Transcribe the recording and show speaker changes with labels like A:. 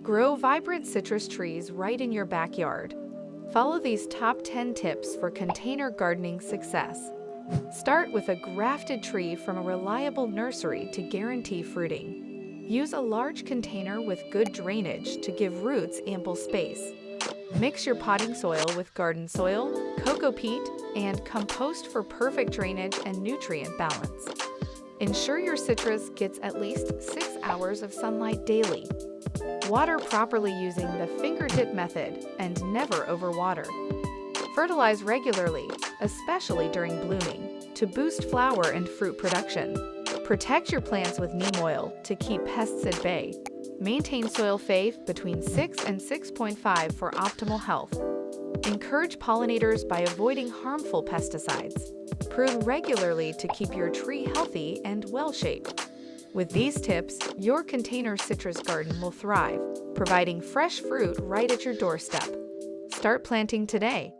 A: Grow vibrant citrus trees right in your backyard. Follow these top 10 tips for container gardening success. Start with a grafted tree from a reliable nursery to guarantee fruiting. Use a large container with good drainage to give roots ample space. Mix your potting soil with garden soil, coco peat, and compost for perfect drainage and nutrient balance. Ensure your citrus gets at least 6 hours of sunlight daily. Water properly using the finger dip method and never overwater. Fertilize regularly, especially during blooming, to boost flower and fruit production. Protect your plants with neem oil to keep pests at bay. Maintain soil pH between 6 and 6.5 for optimal health. Encourage pollinators by avoiding harmful pesticides. Prune regularly to keep your tree healthy and well-shaped. With these tips, your container citrus garden will thrive, providing fresh fruit right at your doorstep. Start planting today.